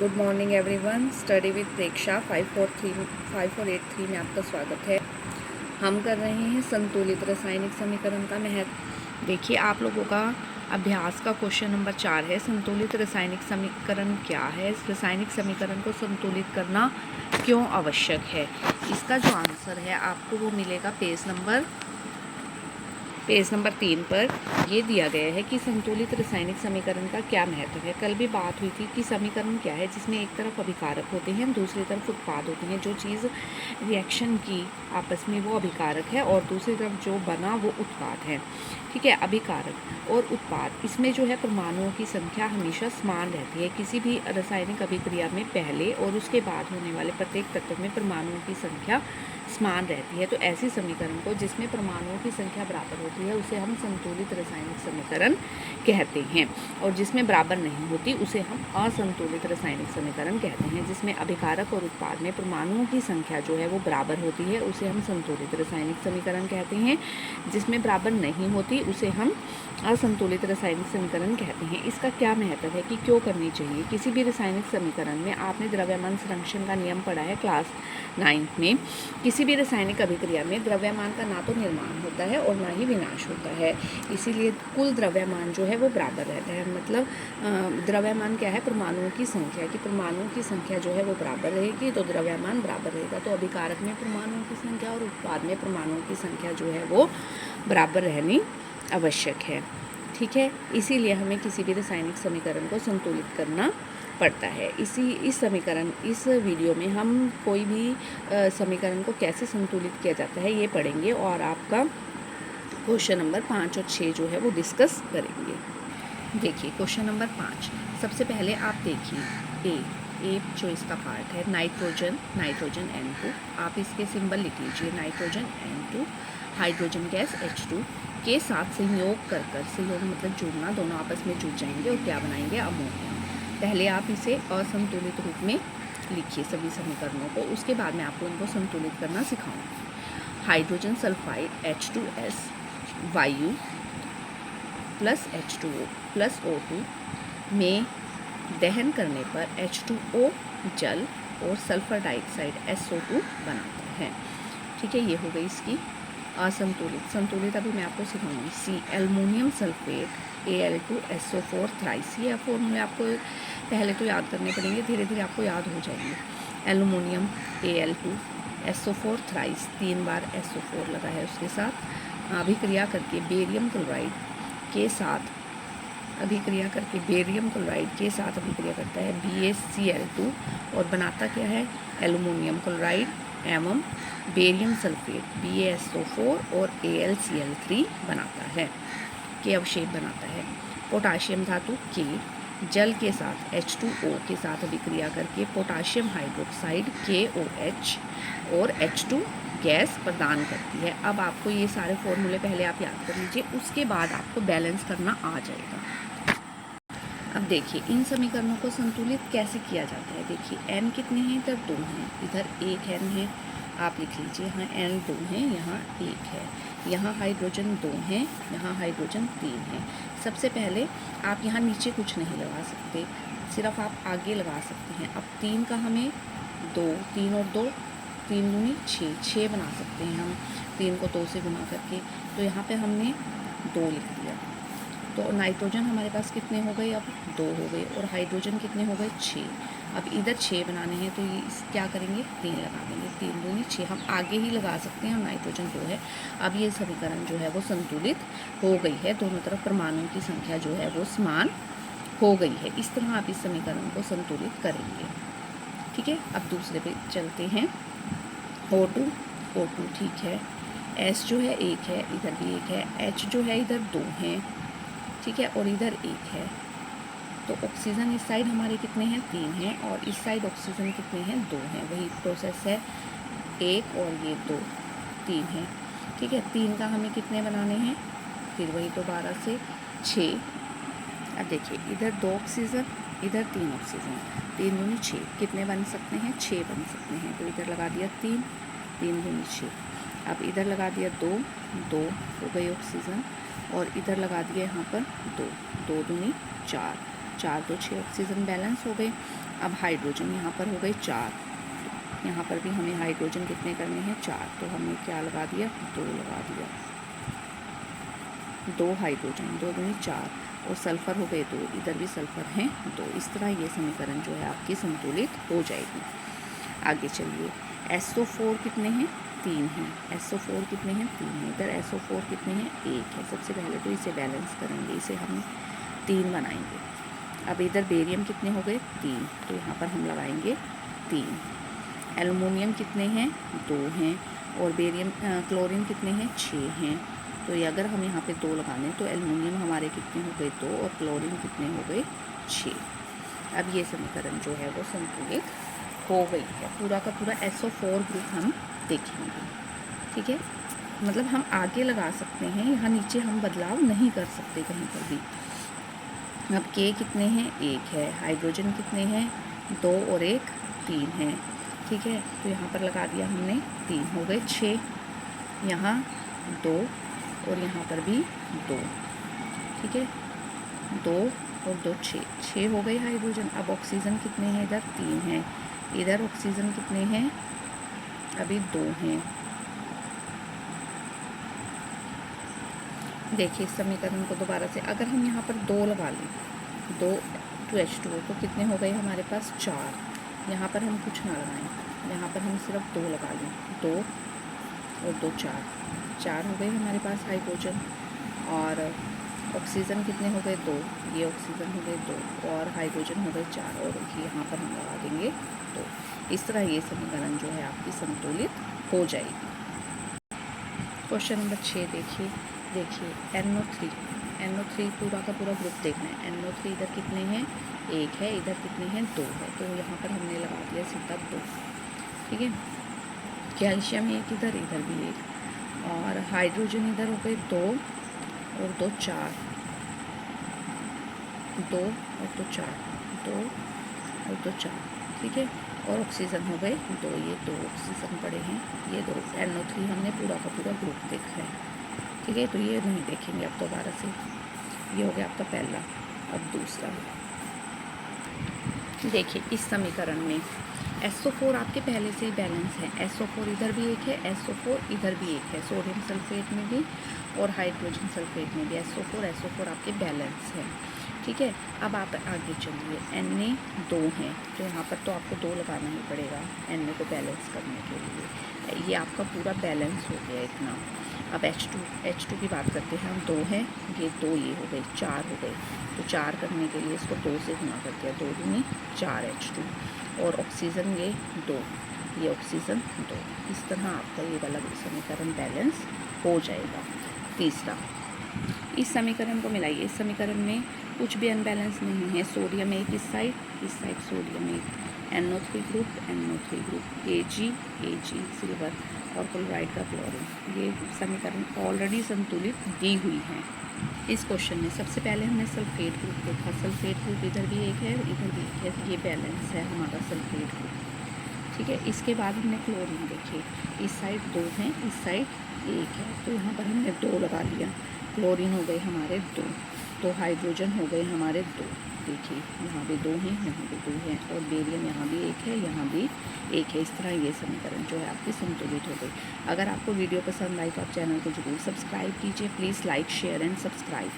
Good morning everyone. Study with Preksha 5483 में आपका स्वागत है। हम कर रहे हैं संतुलित रासायनिक समीकरण का महत्व। देखिए, आप लोगों का अभ्यास का क्वेश्चन नंबर 4 है, संतुलित रासायनिक समीकरण क्या है, इस रासायनिक समीकरण को संतुलित करना क्यों आवश्यक है। इसका जो आंसर है आपको वो मिलेगा पेज नंबर 3 पर। ये दिया गया है कि संतुलित रासायनिक समीकरण का क्या महत्व है। कल भी बात हुई थी कि समीकरण क्या है, जिसमें एक तरफ अभिकारक होते हैं, दूसरी तरफ उत्पाद होते हैं। जो चीज़ रिएक्शन की आपस में वो अभिकारक है और दूसरी तरफ जो बना वो उत्पाद है। ठीक है, अभिकारक और उत्पाद, इसमें जो है परमाणुओं की संख्या हमेशा समान रहती है। किसी भी रासायनिक अभिक्रिया में पहले और उसके बाद होने वाले प्रत्येक तत्व में परमाणुओं की संख्या समान रहती है। तो ऐसी समीकरण को जिसमें परमाणुओं की संख्या बराबर होती है उसे हम संतुलित रासायनिक समीकरण कहते हैं, और जिसमें बराबर नहीं होती उसे हम असंतुलित रासायनिक समीकरण कहते हैं। जिसमें अभिकारक और उत्पाद में परमाणुओं की संख्या जो है वो बराबर होती है उसे हम संतुलित रासायनिक समीकरण कहते हैं। जिसमें बराबर नहीं होती उसे हम असंतुलित रासायनिक समीकरण कहते हैं। इसका क्या महत्व है कि क्यों करनी चाहिए। किसी भी रासायनिक समीकरण में आपने द्रव्यमान संरक्षण का नियम पढ़ा है क्लास 9 में। किसी भी रासायनिक अभिक्रिया में द्रव्यमान का ना तो निर्माण होता है और ना ही विनाश होता है, इसीलिए कुल द्रव्यमान जो है वो बराबर रहता है। मतलब द्रव्यमान क्या है, परमाणुओं की संख्या की परमाणुओं की संख्या जो है वो बराबर रहेगी तो द्रव्यमान बराबर रहेगा। तो अभिकारक में परमाणुओं की संख्या और उत्पाद में परमाणुओं की संख्या जो है वो बराबर रहनी आवश्यक है। ठीक है, इसीलिए हमें किसी भी रासायनिक समीकरण को संतुलित करना पड़ता है। इस वीडियो में हम कोई भी समीकरण को कैसे संतुलित किया जाता है ये पढ़ेंगे और आपका क्वेश्चन नंबर 5 और 6 जो है वो डिस्कस करेंगे। देखिए क्वेश्चन नंबर 5, सबसे पहले आप देखिए ए जो इसका पार्ट है, नाइट्रोजन N2, आप इसके सिंबल लिख लीजिए। Nitrogen N2 hydrogen gas H2 के साथ संयोग कर संयोग मतलब जुड़ना, दोनों आपस में जुड़ जाएंगे और क्या बनाएंगे, अमोनिया। पहले आप इसे असंतुलित रूप में लिखिए सभी समीकरणों को, उसके बाद मैं आपको इनको संतुलित करना सिखाऊंगी। हाइड्रोजन सल्फाइड H2S वायु प्लस H2O प्लस O2 में दहन करने पर H2O जल और सल्फर डाइऑक्साइड SO2 बनाता है। ठीक है, ये हो गई इसकी असंतुलित। संतुलित अभी मैं आपको सिखाऊंगी। सी एल्युमिनियम सल्फेट Al2SO4 थ्राइस। ये फॉर्मूले आपको पहले तो याद करने पड़ेंगे, धीरे धीरे आपको याद हो जाएंगे। एल्युमिनियम Al2SO4 थ्राइस, 3 बार SO4 लगा है उसके साथ। अभिक्रिया करके बेरियम क्लोराइड के साथ अभिक्रिया करता है BaCl2 और बनाता क्या है, एल्युमिनियम क्लोराइड एवं बेरियम सल्फेट BaSO4 और AlCl3 बनाता है, के अवशेप बनाता है। पोटाशियम धातु के जल के साथ H2O के साथ अभिक्रिया करके पोटाशियम हाइड्रोक्साइड KOH और H2 गैस प्रदान करती है। अब आपको ये सारे फॉर्मूले पहले आप याद कर लीजिए, उसके बाद आपको बैलेंस करना आ जाएगा। अब देखिए इन समीकरणों को संतुलित कैसे किया जाता है। देखिए n कितने हैं, इधर 2 हैं, इधर 1 n है, आप लिख लीजिए। यहाँ n 2 है, यहाँ 1 है, यहाँ हाइड्रोजन 2 हैं, यहाँ हाइड्रोजन 3 है। सबसे पहले आप यहाँ नीचे कुछ नहीं लगा सकते, सिर्फ आप आगे लगा सकते हैं। अब 3 का हमें 2, 3 और 2 3 दूनी 6 बना सकते हैं हम 3 को 2 से गुना करके। तो यहाँ पे हमने 2 लिख दिया। तो नाइट्रोजन हमारे पास कितने हो गए, अब 2 हो गए, और हाइड्रोजन कितने हो गए, 6। अब इधर 6 बनाने हैं तो ये क्या करेंगे, 3 लगा देंगे। 3 दूनी 6, हम आगे ही लगा सकते हैं। नाइट्रोजन 2 है। अब ये समीकरण जो है वो संतुलित हो गई है, दोनों तरफ परमाणुओं की संख्या जो है वो समान हो गई है। इस तरह आप इस समीकरण को संतुलित करेंगे। ठीक है, अब दूसरे पे चलते हैं। O2 ठीक है, S जो है 1 है, इधर भी 1 है, H जो है इधर 2 हैं, ठीक है, और इधर 1 है। तो ऑक्सीजन इस साइड हमारे कितने हैं, 3 हैं, और इस साइड ऑक्सीजन कितने हैं, 2 हैं। वही प्रोसेस है, 1 और ये 2, 3 है। ठीक है, 3 का हमें कितने बनाने हैं, फिर वही दोबारा से 6। अब देखिए इधर 2 ऑक्सीजन, इधर 3 ऑक्सीजन, 3 दूनी 6, कितने बन सकते हैं, 6 बन सकते हैं। तो इधर लगा दिया 3, 3 दूनी 6। अब इधर लगा दिया 2 हो गई ऑक्सीजन, और इधर लगा दिया यहाँ पर 2 दूनी 4, 4 2 6 ऑक्सीजन बैलेंस हो गए। अब हाइड्रोजन यहाँ पर हो गए 4, यहाँ पर भी हमें हाइड्रोजन कितने करने हैं 4, तो हमने क्या लगा दिया 2 लगा दिया, 2 हाइड्रोजन, 2 दूनी 4, और सल्फ़र हो गए 2, इधर भी सल्फ़र हैं 2। इस तरह ये समीकरण जो है आपकी संतुलित हो जाएगी। आगे चलिए, SO4 कितने हैं 3 हैं, SO4 कितने हैं 3 हैं, इधर SO4 कितने हैं 1 है। सबसे पहले तो इसे बैलेंस करेंगे, इसे हम 3 बनाएंगे। अब इधर बेरियम कितने हो गए 3, तो यहाँ पर हम लगाएंगे 3। एल्युमिनियम कितने हैं 2 हैं, और बेरियम क्लोरीन कितने हैं 6 हैं। तो ये अगर हम यहाँ पे 2 लगाने तो एल्युमिनियम हमारे कितने हो गए 2, और क्लोरीन कितने हो गए 6। अब ये समीकरण जो है वो संतुलित हो गई है। पूरा का पूरा SO4 ग्रुप हम देखेंगे, ठीक है। मतलब हम आगे लगा सकते हैं, यहाँ नीचे हम बदलाव नहीं कर सकते कहीं पर भी। अब K कितने हैं 1 है, हाइड्रोजन कितने हैं 2 और 1 3 है, ठीक है। तो यहाँ पर लगा दिया हमने 3 हो गए 6, यहाँ 2 और यहाँ पर भी 2, ठीक है, 2 और 2 6 हो गए हाइड्रोजन। अब ऑक्सीजन कितने हैं इधर 3 हैं, इधर ऑक्सीजन कितने हैं अभी 2 हैं। देखिए इस समीकरण को दोबारा से अगर हम यहाँ पर 2 लगा लें, 2 2H2O, तो कितने हो गए हमारे पास 4। यहाँ पर हम कुछ ना लगाएं, यहाँ पर हम सिर्फ 2 लगा लें, 2 और 2 4 हो गए हमारे पास हाइड्रोजन। और ऑक्सीजन कितने हो गए 2, ये ऑक्सीजन हो गए 2, और हाइड्रोजन हो गए 4, और यहाँ पर हम लगा देंगे 2। इस तरह ये समीकरण जो है आपकी संतुलित हो जाएगी। क्वेश्चन नंबर 6 देखिए NO3 पूरा का पूरा ग्रुप देखना है। NO3 इधर कितने हैं 1 है, इधर कितने हैं 2 है, तो यहाँ पर हमने लगा दिया सीधा 2, ठीक है। कैल्शियम 1 इधर, इधर भी 1, और हाइड्रोजन इधर हो गए 2 और 2 4, 2 और 2 4, 2 और 2 4, ठीक है। और ऑक्सीजन हो गए 2, ये 2 ऑक्सीजन पड़े हैं, ये 2। NO3 हमने पूरा का पूरा ग्रुप देखा है, ठीक है। तो ये नहीं देखेंगे अब दोबारा से, ये हो गया आपका पहला। अब दूसरा देखिए, इस समीकरण में SO4 आपके पहले से ही बैलेंस है, SO4 इधर भी 1 है, SO4 इधर भी 1 है, सोडियम सल्फेट में भी और हाइड्रोजन सल्फेट में भी SO4 आपके बैलेंस है, ठीक है। अब आप आगे चलिए, Na 2 हैं, तो यहाँ पर तो आपको 2 लगाना ही पड़ेगा Na को बैलेंस करने के लिए। ये आपका पूरा बैलेंस हो गया इतना। अब H2 की बात करते हैं हम, 2 हैं, ये 2 ये हो गए 4 हो गए, तो 4 करने के लिए इसको 2 से गुना कर दिया, 2 दूनी 4 H2, और ऑक्सीजन ये 2, ये ऑक्सीजन 2। इस तरह आपका ये वाला समीकरण बैलेंस हो जाएगा। तीसरा, इस समीकरण को मिलाइए, इस समीकरण में कुछ भी अनबैलेंस नहीं है। सोडियम 1 इस side sodium 1, NO3 group, Ag silver, और क्लोराइड का क्लोरीन। ये समीकरण ऑलरेडी संतुलित दी हुई हैं। इस क्वेश्चन में सबसे पहले हमने सल्फेट ग्रुप देखा, सल्फेट ग्रुप इधर भी 1 है, इधर भी 1 है, ये बैलेंस है हमारा सल्फेट ग्रुप, ठीक है। इसके बाद हमने क्लोरीन देखे, इस साइड 2 हैं, इस साइड 1 है, तो यहाँ पर हमने 2 लगा लिया, क्लोरीन हो गए हमारे 2, तो हाइड्रोजन हो गए हमारे 2। देखिए यहाँ भी 2 हैं, यहाँ भी 2 हैं, और बेरियम यहाँ भी 1 है, यहाँ भी 1 है। इस तरह ये समीकरण जो है आपकी संतुलित हो गई। अगर आपको वीडियो पसंद आई तो आप चैनल को जरूर सब्सक्राइब कीजिए। Please like, share and subscribe.